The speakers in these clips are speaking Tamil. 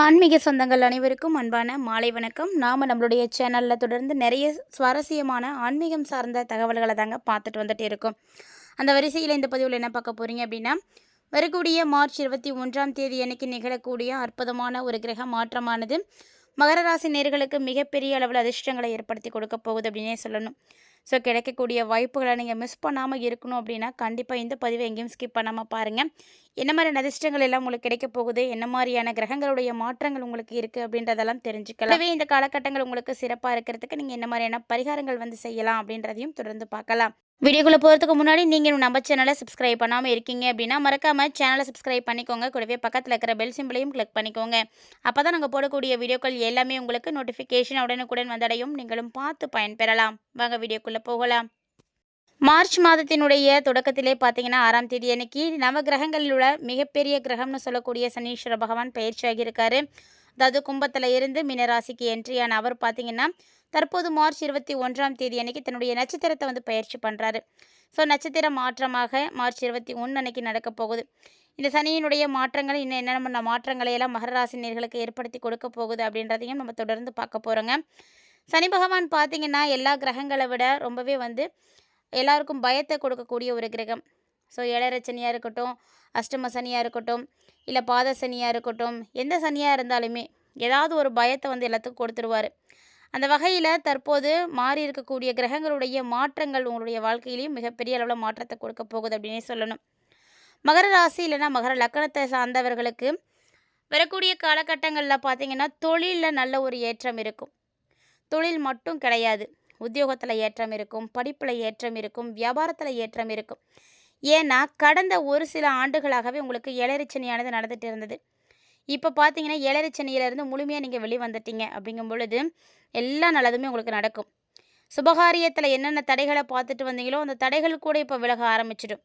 ஆன்மீக சொந்தங்கள் அனைவருக்கும் அன்பான மாலை வணக்கம். நாம் நம்மளுடைய சேனலில் தொடர்ந்து நிறைய சுவாரஸ்யமான ஆன்மீகம் சார்ந்த தகவல்களை தாங்க பார்த்துட்டு வந்துட்டு இருக்கோம். அந்த வரிசையில் இந்த பதிவில் என்ன பார்க்க போகிறீங்க அப்படின்னா, வரக்கூடிய மார்ச் 21ஆம் தேதி அன்னைக்கு நிகழக்கூடிய அற்புதமான ஒரு கிரக மாற்றமானது மகர ராசி நேயர்களுக்கு மிகப்பெரிய அளவில் அதிர்ஷ்டங்களை ஏற்படுத்தி கொடுக்க போகுது அப்படின்னே சொல்லணும். ஸோ கிடைக்கக்கூடிய வாய்ப்புகளை நீங்கள் மிஸ் பண்ணாமல் இருக்கணும் அப்படின்னா கண்டிப்பாக இந்த பதிவை எங்கேயும் ஸ்கிப் பண்ணாமல் பாருங்கள். என்ன மாதிரியான அதிர்ஷ்டங்கள் எல்லாம் உங்களுக்கு கிடைக்க போகுது, என்ன மாதிரியான கிரகங்களுடைய மாற்றங்கள் உங்களுக்கு இருக்குது அப்படின்றதெல்லாம் தெரிஞ்சுக்கலாம். எனவே இந்த காலகட்டங்கள் உங்களுக்கு சிறப்பாக இருக்கிறதுக்கு நீங்கள் என்ன மாதிரியான பரிகாரங்கள் செய்யலாம் அப்படின்றதையும் தொடர்ந்து பார்க்கலாம். வீடியோக்குள்ளே போகிறதுக்கு முன்னாடி நீங்கள் நம்ம சேனலை சப்ஸ்கிரைப் பண்ணாமல் இருக்கீங்க அப்படின்னா மறக்காமல் சேனலை சப்ஸ்கிரைப் பண்ணிக்கோங்க. கூடவே பக்கத்தில் இருக்கிற பெல் சிம்பிளையும் கிளிக் பண்ணிக்கோங்க. அப்போ தான் நாங்கள் போடக்கூடிய வீடியோக்கள் எல்லாமே உங்களுக்கு நோட்டிஃபிகேஷன் உடனுக்குடன் வந்தடையும். நீங்களும் பார்த்து பயன்பெறலாம். வாங்க வீடியோக்குள்ளே போகலாம். மார்ச் மாதத்தினுடைய தொடக்கத்திலே பார்த்தீங்கன்னா 6ஆம் தேதி அன்னைக்கு நவகிரகங்களில் உள்ள மிகப்பெரிய கிரகம்னு சொல்லக்கூடிய சனீஸ்வர பகவான் பயிற்சியாகி இருக்காரு. அதாவது கும்பத்தில் இருந்து மீனராசிக்கு என்ட்ரியான அவர் பார்த்தீங்கன்னா தற்போது மார்ச் 21ஆம் தேதி அன்னைக்கு தன்னுடைய நட்சத்திரத்தை பயிற்சி பண்ணுறாரு. ஸோ நட்சத்திர மாற்றமாக மார்ச் 21 அன்னைக்கு நடக்க போகுது. இந்த சனியினுடைய மாற்றங்கள் இன்னும் என்னென்ன மாற்றங்களை எல்லாம் மகர ராசினியர்களுக்கு ஏற்படுத்தி கொடுக்க போகுது அப்படின்றதையும் நம்ம தொடர்ந்து பார்க்க போகிறோங்க. சனி பகவான் பார்த்தீங்கன்னா எல்லா கிரகங்களை விட ரொம்பவே எல்லாருக்கும் பயத்தை கொடுக்கக்கூடிய ஒரு கிரகம். ஸோ ஏழரை சனியாக இருக்கட்டும், அஷ்டம சனியாக இருக்கட்டும், இல்லை பாத சனியாக இருக்கட்டும், எந்த சனியாக இருந்தாலுமே ஏதாவது ஒரு பயத்தை எல்லாத்துக்கும் கொடுத்துருவார். அந்த வகையில் தற்போது மாறி இருக்கக்கூடிய கிரகங்களுடைய மாற்றங்கள் உங்களுடைய வாழ்க்கையிலையும் மிகப்பெரிய அளவில் மாற்றத்தை கொடுக்க போகுது அப்படின்னே சொல்லணும். மகர ராசி இல்லைன்னா மகர லக்கணத்தை சார்ந்தவர்களுக்கு வரக்கூடிய காலகட்டங்களில் பார்த்தீங்கன்னா தொழிலில் நல்ல ஒரு ஏற்றம் இருக்கும். தொழில் மட்டும் கிடையாது, உத்தியோகத்தில் ஏற்றம் இருக்கும், படிப்பில் ஏற்றம் இருக்கும், வியாபாரத்தில் ஏற்றம் இருக்கும். ஏன்னா கடந்த ஒரு சில ஆண்டுகளாகவே உங்களுக்கு ஏழரை சனியானது நடந்துகிட்டு இருந்தது. இப்போ பார்த்தீங்கன்னா ஏழரை சனியிலேருந்து முழுமையாக நீங்கள் வெளியே வந்துட்டீங்க. அப்படிங்கும் பொழுது எல்லா நல்லதுமே உங்களுக்கு நடக்கும். சுபகாரியத்தில் என்னென்ன தடைகளை பார்த்துட்டு வந்தீங்களோ அந்த தடைகள் கூட இப்போ விலக ஆரம்பிச்சிடும்.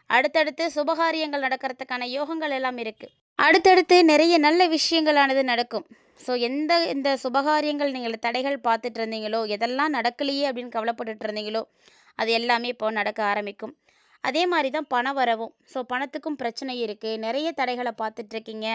அடுத்தடுத்து சுபகாரியங்கள் நடக்கிறதுக்கான யோகங்கள் எல்லாம் இருக்குது. அடுத்தடுத்து நிறைய நல்ல விஷயங்களானது நடக்கும். ஸோ இந்த சுபகாரியங்கள் நீங்கள் தடைகள் பார்த்துட்டு இருந்தீங்களோ, எதெல்லாம் நடக்கலையே அப்படின்னு கவலைப்பட்டுட்டு இருந்தீங்களோ அது எல்லாமே இப்போ நடக்க ஆரம்பிக்கும். அதே மாதிரி தான் பண வரவும். ஸோ பணத்துக்கும் பிரச்சனை இருக்குது, நிறைய தடைகளை பார்த்துட்ருக்கீங்க.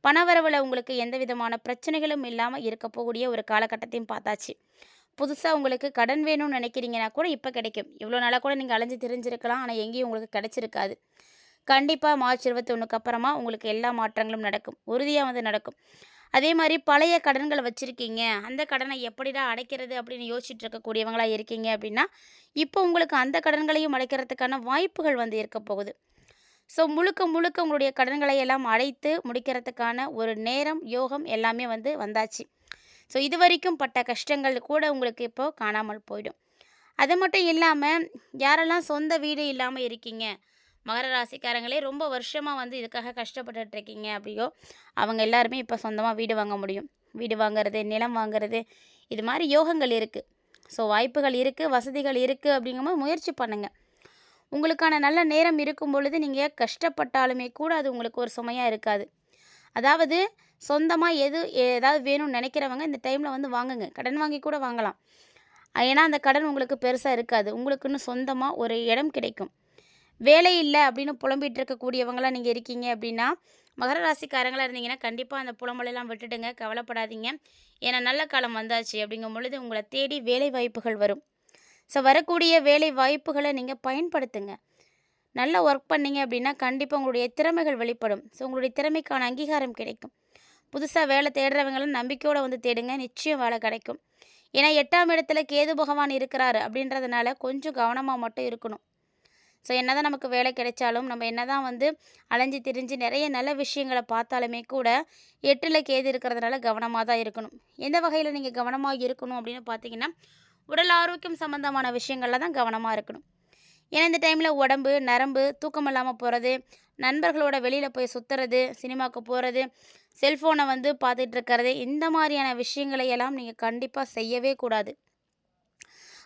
பணவரவில் உங்களுக்கு எந்த விதமான பிரச்சனைகளும் இல்லாமல் இருக்க போகக்கூடிய ஒரு காலகட்டத்தையும் பார்த்தாச்சு. புதுசாக உங்களுக்கு கடன் வேணும்னு நினைக்கிறீங்கன்னா கூட இப்போ கிடைக்கும். இவ்வளோ நாளாக கூட நீங்கள் அலைஞ்சு தெரிஞ்சிருக்கலாம், ஆனால் எங்கேயும் உங்களுக்கு கிடைச்சிருக்காது. கண்டிப்பாக மார்ச் 21 அப்புறமா உங்களுக்கு எல்லா மாற்றங்களும் நடக்கும், உறுதியாக நடக்கும். அதே மாதிரி பழைய கடன்களை வச்சுருக்கீங்க, அந்த கடனை எப்படிடா அடைக்கிறது அப்படின்னு யோசிச்சுட்டு இருக்கக்கூடியவங்களாக இருக்கீங்க அப்படின்னா இப்போ உங்களுக்கு அந்த கடன்களையும் அடைக்கிறதுக்கான வாய்ப்புகள் இருக்க போகுது. ஸோ முழுக்க முழுக்க உங்களுடைய கடன்களை எல்லாம் அடைத்து முடிக்கிறதுக்கான ஒரு நேரம், யோகம் எல்லாமே வந்தாச்சு. ஸோ இது வரைக்கும் பட்ட கஷ்டங்கள் கூட உங்களுக்கு இப்போது காணாமல் போயிடும். அது மட்டும் இல்லாமல் யாரெல்லாம் சொந்த வீடு இல்லாமல் இருக்கீங்க, மகர ராசிக்காரங்களே ரொம்ப வருஷமாக இதுக்காக கஷ்டப்பட்டுட்ருக்கீங்க அப்படியோ அவங்க எல்லாருமே இப்போ சொந்தமாக வீடு வாங்க முடியும். வீடு வாங்கிறது, நிலம் வாங்கிறது, இது மாதிரி யோகங்கள் இருக்குது. ஸோ வாய்ப்புகள் இருக்குது, வசதிகள் இருக்குது. அப்படிங்கும்போது முயற்சி பண்ணுங்கள். உங்களுக்கான நல்ல நேரம் இருக்கும் பொழுது நீங்கள் கஷ்டப்பட்டாலுமே கூட அது உங்களுக்கு ஒரு சுமையாக இருக்காது. அதாவது சொந்தமாக ஏதாவது வேணும்னு நினைக்கிறவங்க இந்த டைமில் வாங்குங்க. கடன் வாங்கி கூட வாங்கலாம். ஏன்னா அந்த கடன் உங்களுக்கு பெருசாக இருக்காது. உங்களுக்குன்னு சொந்தமாக ஒரு இடம் கிடைக்கும். வேலை இல்லை அப்படின்னு புலம்பிகிட்டு இருக்கக்கூடியவங்களாம் நீங்கள் இருக்கீங்க அப்படின்னா, மகர ராசிக்காரங்களாக இருந்தீங்கன்னா கண்டிப்பாக அந்த புலம்பலெல்லாம் விட்டுடுங்க, கவலைப்படாதீங்க. ஏன்னா நல்ல காலம் வந்தாச்சு. அப்படிங்கும் பொழுது உங்களை தேடி வேலை வாய்ப்புகள் வரும். ஸோ வரக்கூடிய வேலை வாய்ப்புகளை நீங்கள் பயன்படுத்துங்க. நல்லா ஒர்க் பண்ணிங்க அப்படின்னா கண்டிப்பாக உங்களுடைய திறமைகள் வெளிப்படும். ஸோ உங்களுடைய திறமைக்கான அங்கீகாரம் கிடைக்கும். புதுசாக வேலை தேடுறவங்களும் நம்பிக்கையோடு தேடுங்க, நிச்சயம் வேலை கிடைக்கும். ஏன்னா 8ஆம் இடத்துல கேது பகவான் இருக்கிறாரு அப்படின்றதுனால கொஞ்சம் கவனமாக மட்டும் இருக்கணும். ஸோ என்ன தான் நமக்கு வேலை கிடைச்சாலும், நம்ம என்ன தான் அலைஞ்சு திரிஞ்சு நிறைய நல்ல விஷயங்களை பார்த்தாலுமே கூட 8ல் கேது இருக்கிறதுனால கவனமாக தான் இருக்கணும். எந்த வகையில் நீங்கள் கவனமாக இருக்கணும் அப்படின்னு பார்த்தீங்கன்னா, உடல் ஆரோக்கியம் சம்மந்தமான விஷயங்களில் தான் கவனமாக இருக்கணும். ஏன்னா இந்த டைமில் உடம்பு, நரம்பு தூக்கம் இல்லாமல் போகிறது, நண்பர்களோட வெளியில் போய் சுற்றுறது, சினிமாவுக்கு போகிறது, செல்ஃபோனை பார்த்துட்டு இருக்கிறது, இந்த மாதிரியான விஷயங்களை எல்லாம் நீங்கள் கண்டிப்பாக செய்யவே கூடாது.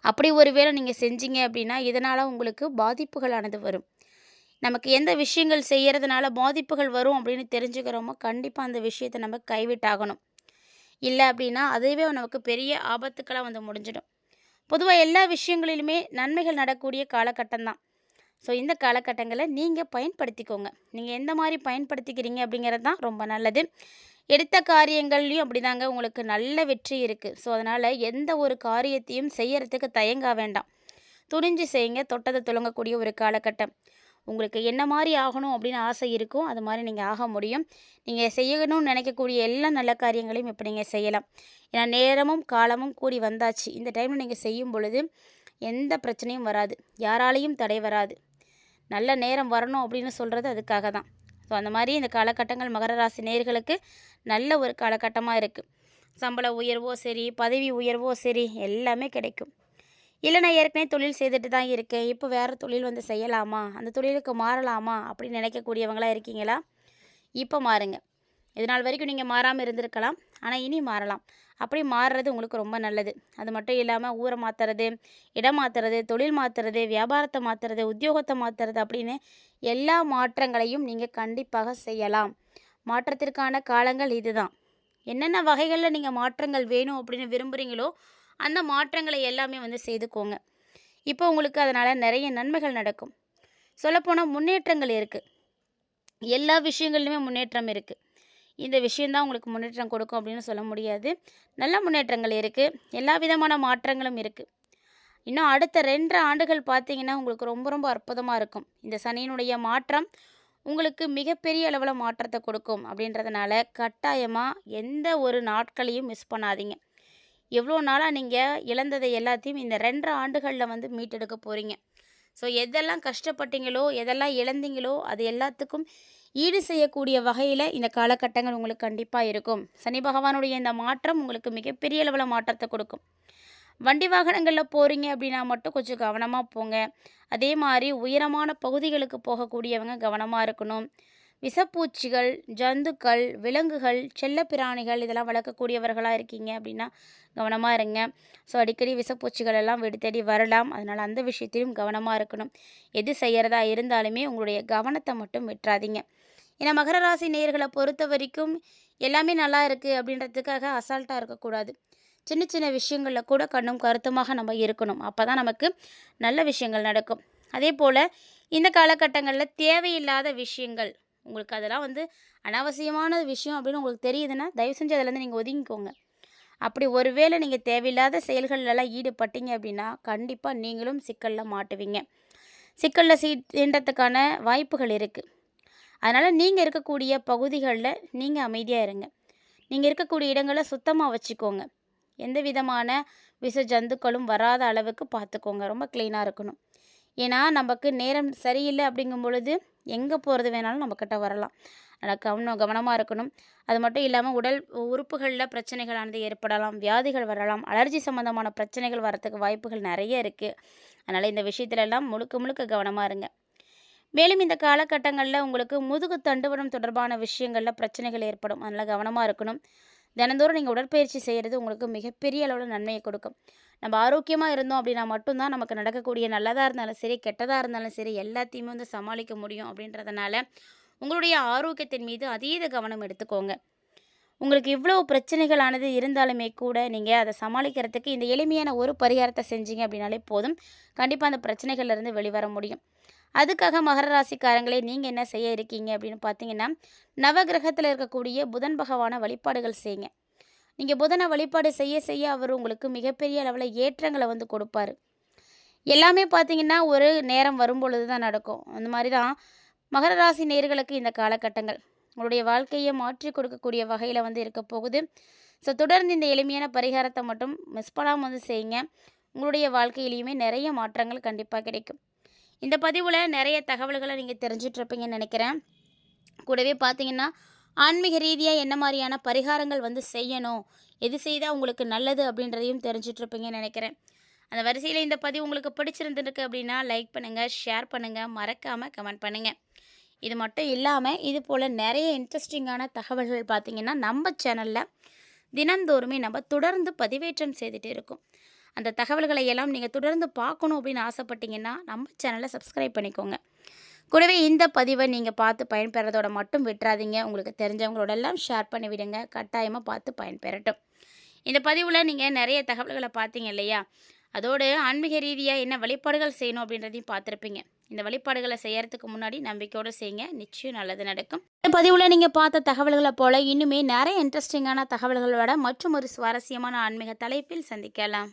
அப்படி ஒரு வேளை நீங்கள் செஞ்சீங்க அப்படின்னா இதனால் உங்களுக்கு பாதிப்புகளானது வரும். நமக்கு எந்த விஷயங்கள் செய்கிறதுனால பாதிப்புகள் வரும் அப்படின்னு தெரிஞ்சுக்கிறோமோ கண்டிப்பாக அந்த விஷயத்தை நம்ம கைவிட்டாகணும். இல்லை அப்படின்னா அதுவே நமக்கு பெரிய ஆபத்துக்கெல்லாம் முடிஞ்சிடும். பொதுவாக எல்லா விஷயங்களிலுமே நன்மைகள் நடக்கக்கூடிய காலகட்டம் தான். ஸோ இந்த காலகட்டங்களை நீங்கள் பயன்படுத்திக்கோங்க. நீங்கள் எந்த மாதிரி பயன்படுத்திக்கிறீங்க அப்படிங்கிறது தான் ரொம்ப நல்லது. எடுத்த காரியங்கள்லையும் அப்படிதாங்க உங்களுக்கு நல்ல வெற்றி இருக்குது. ஸோ அதனால் எந்த ஒரு காரியத்தையும் செய்யறதுக்கு தயங்க வேண்டாம். துணிஞ்சு செய்யுங்க. தொட்டதை துலங்கக்கூடிய ஒரு காலகட்டம். உங்களுக்கு என்ன மாதிரி ஆகணும் அப்படின்னு ஆசை இருக்கும், அது மாதிரி நீங்கள் ஆக முடியும். நீங்கள் செய்யணும்னு நினைக்கக்கூடிய எல்லா நல்ல காரியங்களையும் இப்போ நீங்கள் செய்யலாம். ஏன்னா நேரமும் காலமும் கூடி வந்தாச்சு. இந்த டைமில் நீங்கள் செய்யும் பொழுது எந்த பிரச்சனையும் வராது, யாராலையும் தடை வராது. நல்ல நேரம் வரணும் அப்படின்னு சொல்கிறது அதுக்காக தான். ஸோ அந்த மாதிரி இந்த காலகட்டங்கள் மகர ராசி நேயர்களுக்கு நல்ல ஒரு காலகட்டமாக இருக்குது. சம்பள உயர்வோ சரி, பதவி உயர்வோ சரி, எல்லாமே கிடைக்கும். இல்லை நான் ஏற்கனவே தொழில் செய்துட்டு தான் இருக்கேன், இப்போ வேறு தொழில் வந்து செய்யலாமா, அந்த தொழிலுக்கு மாறலாமா அப்படின்னு நினைக்கக்கூடியவங்களாக இருக்கீங்களா? இப்போ மாறுங்க. இது நாள் வரைக்கும் நீங்கள் மாறாமல் இருந்திருக்கலாம், ஆனால் இனி மாறலாம். அப்படி மாறுறது உங்களுக்கு ரொம்ப நல்லது. அது மட்டும் இல்லாமல் ஊரை மாற்றுறது, இடம் மாற்றுறது, தொழில் மாற்றுறது, வியாபாரத்தை மாற்றுறது, உத்தியோகத்தை மாற்றுறது அப்படின்னு எல்லா மாற்றங்களையும் நீங்கள் கண்டிப்பாக செய்யலாம். மாற்றத்திற்கான காலங்கள் இதுதான். என்னென்ன வகைகளில் நீங்கள் மாற்றங்கள் வேணும் அப்படின்னு விரும்புகிறீங்களோ அந்த மாற்றங்களை எல்லாமே வந்து செய்துக்கோங்க. இப்போ உங்களுக்கு அதனால் நிறைய நன்மைகள் நடக்கும். சொல்லப்போனால் முன்னேற்றங்கள் இருக்குது. எல்லா விஷயங்கள்லையுமே முன்னேற்றம் இருக்குது. இந்த விஷயந்தான் உங்களுக்கு முன்னேற்றம் கொடுக்கும் அப்படின்னு சொல்ல முடியாது. நல்ல முன்னேற்றங்கள் இருக்குது. எல்லா விதமான மாற்றங்களும் இருக்குது. இன்னும் அடுத்த 2 ஆண்டுகள் பார்த்தீங்கன்னா உங்களுக்கு ரொம்ப ரொம்ப அற்புதமாக இருக்கும். இந்த சனியினுடைய மாற்றம் உங்களுக்கு மிகப்பெரிய அளவில் மாற்றத்தை கொடுக்கும். அப்படின்றதுனால கட்டாயமாக எந்த ஒரு நாட்களையும் மிஸ் பண்ணாதீங்க. எவ்வளோ நாளாக நீங்கள் இழந்ததை எல்லாத்தையும் இந்த 2 ஆண்டுகளில் வந்து மீட்டெடுக்க போகிறீங்க. ஸோ எதெல்லாம் கஷ்டப்பட்டீங்களோ, எதெல்லாம் இழந்தீங்களோ அது எல்லாத்துக்கும் ஈடு செய்யக்கூடிய வகையில் இந்த காலகட்டங்கள் உங்களுக்கு கண்டிப்பாக இருக்கும். சனி பகவானுடைய இந்த மாற்றம் உங்களுக்கு மிகப்பெரிய அளவில் மாற்றத்தை கொடுக்கும். வண்டி வாகனங்களில் போகிறீங்க அப்படின்னா மட்டும் கொஞ்சம் கவனமாக போங்க. அதே மாதிரி உயரமான பகுதிகளுக்கு போகக்கூடியவங்க கவனமாக இருக்கணும். விஷப்பூச்சிகள், ஜந்துக்கள், விலங்குகள், செல்லப்பிராணிகள் இதெல்லாம் வளர்க்கக்கூடியவர்களாக இருக்கீங்க அப்படின்னா கவனமாக இருங்க. ஸோ அடிக்கடி விஷப்பூச்சிகள் எல்லாம் வீடு தேடி வரலாம். அதனால் அந்த விஷயத்திலும் கவனமாக இருக்கணும். எது செய்கிறதா இருந்தாலுமே உங்களுடைய கவனத்தை மட்டும் விட்டுறாதீங்க. ஏன்னா மகர ராசி நேயர்களை பொறுத்த வரைக்கும் எல்லாமே நல்லா இருக்குது அப்படின்றதுக்காக அசால்ட்டாக இருக்கக்கூடாது. சின்ன சின்ன விஷயங்களில் கூட கண்ணும் கருத்துமாக நம்ம இருக்கணும். அப்போ தான் நமக்கு நல்ல விஷயங்கள் நடக்கும். அதே போல் இந்த காலகட்டங்களில் தேவையில்லாத விஷயங்கள் உங்களுக்கு அதெல்லாம் வந்து அனாவசியமான விஷயம் அப்படின்னு உங்களுக்கு தெரியுதுன்னா தயவு செஞ்சு அதிலேருந்து நீங்கள் ஒதுங்கிக்கோங்க. அப்படி ஒருவேளை நீங்கள் தேவையில்லாத செயல்களெல்லாம் ஈடுபட்டீங்க அப்படின்னா கண்டிப்பாக நீங்களும் சிக்கலில் மாட்டுவீங்க. சிக்கலில் தீண்டத்துக்கான வாய்ப்புகள் இருக்குது. அதனால் நீங்கள் இருக்கக்கூடிய பகுதிகளில் நீங்கள் அமைதியாக இருங்க. நீங்கள் இருக்கக்கூடிய இடங்களை சுத்தமாக வச்சுக்கோங்க. எந்த விதமான விஷ ஜந்துக்களும் வராத அளவுக்கு பார்த்துக்கோங்க. ரொம்ப க்ளீனாக இருக்கணும். ஏன்னா நமக்கு நேரம் சரியில்லை அப்படிங்கும் பொழுது எங்கே போகிறது வேணாலும் நம்மக்கிட்ட வரலாம். அதனால் கவனமாக இருக்கணும். அது மட்டும் இல்லாமல் உடல் உறுப்புகளில் பிரச்சனைகளானது ஏற்படலாம், வியாதிகள் வரலாம், அலர்ஜி சம்மந்தமான பிரச்சனைகள் வரத்துக்கு வாய்ப்புகள் நிறைய இருக்குது. அதனால் இந்த விஷயத்துலலாம் முழுக்க கவனமாக இருங்க. மேலும் இந்த காலகட்டங்களில் உங்களுக்கு முதுகு தண்டுவடம் தொடர்பான விஷயங்களில் பிரச்சனைகள் ஏற்படும். அதனால் கவனமாக இருக்கணும். தினந்தோறும் நீங்கள் உடற்பயிற்சி செய்கிறது உங்களுக்கு மிகப்பெரிய அளவில் நன்மையை கொடுக்கும். நம்ம ஆரோக்கியமாக இருந்தோம் அப்படின்னா மட்டும்தான் நமக்கு நடக்கக்கூடிய நல்லதாக இருந்தாலும் சரி, கெட்டதாக இருந்தாலும் சரி எல்லாத்தையுமே வந்து சமாளிக்க முடியும். அப்படின்றதுனால உங்களுடைய ஆரோக்கியத்தின் மீது அதீத கவனம் எடுத்துக்கோங்க. உங்களுக்கு இவ்வளோ பிரச்சனைகளானது இருந்தாலுமே கூட நீங்கள் அதை சமாளிக்கிறதுக்கு இந்த எளிமையான ஒரு பரிகாரத்தை செஞ்சீங்க அப்படின்னாலே போதும். கண்டிப்பாக அந்த பிரச்சனைகள்லேருந்து வெளிவர முடியும். அதுக்காக மகர ராசிக்காரங்களே நீங்கள் என்ன செய்ய இருக்கீங்க அப்படின்னு பார்த்தீங்கன்னா, நவகிரகத்தில் இருக்கக்கூடிய புதன் பகவான வழிபாடுகள் செய்யுங்க. நீங்கள் புதனை வழிபாடு செய்ய செய்ய அவர் உங்களுக்கு மிகப்பெரிய அளவில் ஏற்றங்களை வந்து கொடுப்பார். எல்லாமே பார்த்தீங்கன்னா ஒரு நேரம் வரும்பொழுது தான் நடக்கும். அந்த மாதிரி தான் மகர ராசி நேயர்களுக்கு இந்த காலகட்டங்கள் உங்களுடைய வாழ்க்கையை மாற்றி கொடுக்கக்கூடிய வகையில் வந்து இருக்க போகுது. ஸோ தொடர்ந்து இந்த எளிமையான பரிகாரத்தை மட்டும் மிஸ் பண்ணாமல் வந்து செய்யுங்க. உங்களுடைய வாழ்க்கையிலையுமே நிறைய மாற்றங்கள் கண்டிப்பாக கிடைக்கும். இந்த பதிவில் நிறைய தகவல்களை நீங்கள் தெரிஞ்சிட்ருப்பீங்கன்னு நினைக்கிறேன். கூடவே பார்த்தீங்கன்னா ஆன்மீக ரீதியாக என்ன மாதிரியான பரிகாரங்கள் வந்து செய்யணும், எது செய்தால் உங்களுக்கு நல்லது அப்படின்றதையும் தெரிஞ்சிட்ருப்பீங்கன்னு நினைக்கிறேன். அந்த வரிசையில் இந்த பதிவு உங்களுக்கு பிடிச்சிருந்துருக்கு அப்படின்னா லைக் பண்ணுங்கள், ஷேர் பண்ணுங்கள், மறக்காமல் கமெண்ட் பண்ணுங்கள். இது மட்டும் இல்லாமல் இது போல் நிறைய இன்ட்ரெஸ்டிங்கான தகவல்கள் பார்த்திங்கன்னா நம்ம சேனலில் தினந்தோறுமே நம்ம தொடர்ந்து பதிவேற்றம் செய்துட்டு இருக்கோம். அந்த தகவல்களை எல்லாம் நீங்கள் தொடர்ந்து பார்க்கணும் அப்படின்னு ஆசைப்பட்டீங்கன்னா நம்ம சேனலை சப்ஸ்கிரைப் பண்ணிக்கோங்க. கூடவே இந்த பதிவை நீங்கள் பார்த்து பயன்பெறதோட மட்டும் விட்டுறாதீங்க. உங்களுக்கு தெரிஞ்சவங்களோடெல்லாம் ஷேர் பண்ணி விடுங்க. கட்டாயமாக பார்த்து பயன்பெறட்டும். இந்த பதிவில் நீங்கள் நிறைய தகவல்களை பார்த்தீங்க இல்லையா, அதோடு ஆன்மீக ரீதியாக என்ன வழிபாடுகள் செய்யணும் அப்படின்றதையும் பார்த்துருப்பீங்க. இந்த வழிபாடுகளை செய்யறதுக்கு முன்னாடி நம்பிக்கையோடு செய்யுங்க, நிச்சயம் நல்லது நடக்கும். இந்த பதிவில் நீங்கள் பார்த்த தகவல்களை போல இன்னுமே நிறைய இன்ட்ரெஸ்டிங்கான தகவல்களோட மற்றும் ஒரு சுவாரஸ்யமான ஆன்மீக தலைப்பில் சந்திக்கலாம்.